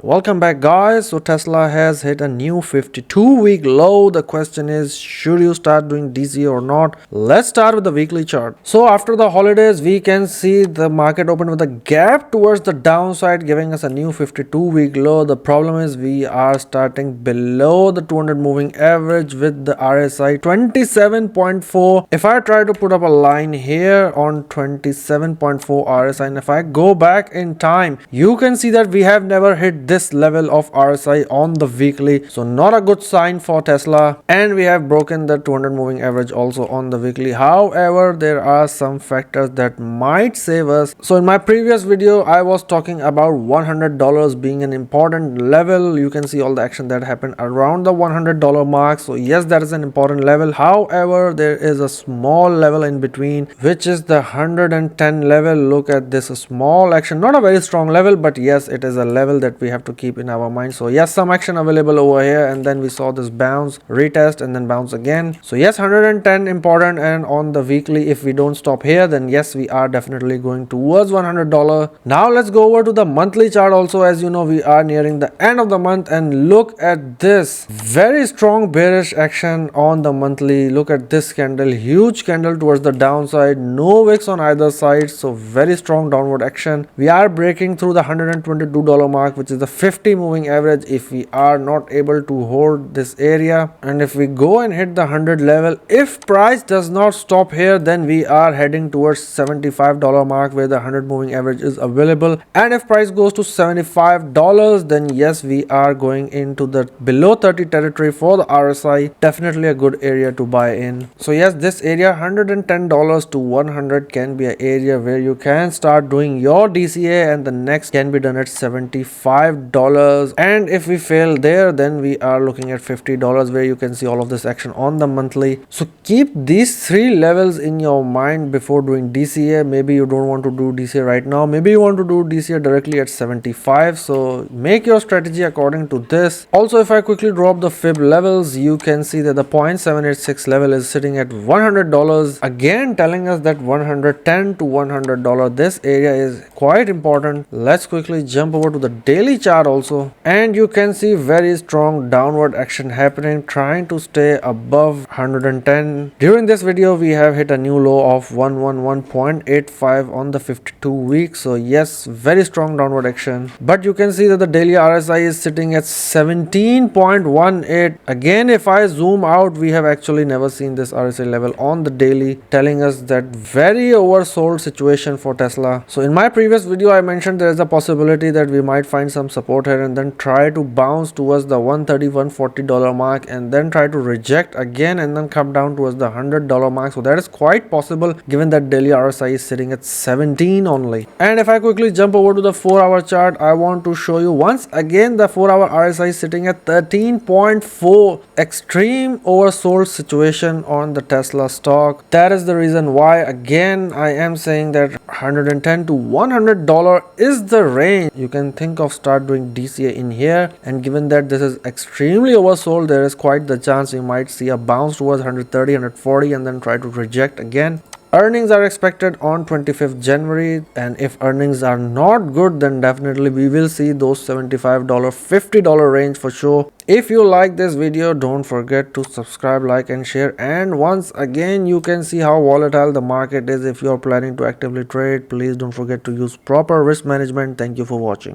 Welcome back, guys. So Tesla has hit a new 52-week low. The question is, should you start doing DC or not? Let's start with the weekly chart. So after the holidays, we can see the market opened with a gap towards the downside, giving us a new 52-week low. The problem is we are starting below the 200 moving average with the RSI 27.4. If I try to put up a line here on 27.4 RSI, and if I go back in time, you can see that we have never hit this level of RSI on the weekly, so not a good sign for Tesla, and we have broken the 200 moving average also on the weekly. However, there are some factors that might save us. So in my previous video, I was talking about $100 being an important level. You can see all the action that happened around the $100 mark. So yes, that is an important level. However, there is a small level in between, which is the 110 level. Look at this small action, not a very strong level, but yes, it is a level that we have to keep in our mind. So yes, some action available over here, and then we saw this bounce, retest, and then bounce again. So yes, 110 important, and on the weekly, if we don't stop here, then yes, we are definitely going towards $100. Now let's go over to the monthly chart also. As you know, we are nearing the end of the month, and look at this very strong bearish action on the monthly. Look at this candle, huge candle towards the downside, no wicks on either side, so very strong downward action. We are breaking through the $122 mark, which is the 50 moving average. If we are not able to hold this area, and if we go and hit the 100 level, if price does not stop here, then we are heading towards $75 mark where the 100 moving average is available. And if price goes to $75, then yes, we are going into the below 30 territory for the RSI. Definitely a good area to buy in. So yes, this area $110 to 100 can be an area where you can start doing your DCA, and the next can be done at $75. And if we fail there, then we are looking at $50 where you can see all of this action on the monthly. So keep these three levels in your mind before doing DCA. Maybe you don't want to do DCA right now, maybe you want to do DCA directly at 75. So make your strategy according to this. Also, if I quickly drop the fib levels, you can see that the 0.786 level is sitting at $100, again telling us that 110 to $100, this area is quite important. Let's quickly jump over to the daily chart also, and you can see very strong downward action happening, trying to stay above 110. During this video, we have hit a new low of 111.85 on the 52 weeks. So yes, very strong downward action, but you can see that the daily RSI is sitting at 17.18. again, if I zoom out, we have actually never seen this RSI level on the daily, telling us that very oversold situation for Tesla. So in my previous video, I mentioned there is a possibility that we might find some support here and then try to bounce towards the $130-$140 mark, and then try to reject again and then come down towards the $100 mark. So that is quite possible given that daily RSI is sitting at 17 only. And if I quickly jump over to the 4-hour chart, I want to show you once again the 4-hour RSI is sitting at 13.4. extreme oversold situation on the Tesla stock. That is the reason why again I am saying that $110 to $100 is the range you can think of start doing DCA in here. And given that this is extremely oversold, there is quite the chance you might see a bounce towards 130, 140 and then try to reject again. Earnings are expected on 25th January, and if earnings are not good, then definitely we will see those $75, $50 range for sure. If you like this video, don't forget to subscribe, like and share. And once again, you can see how volatile the market is. If you are planning to actively trade, please don't forget to use proper risk management. Thank you for watching.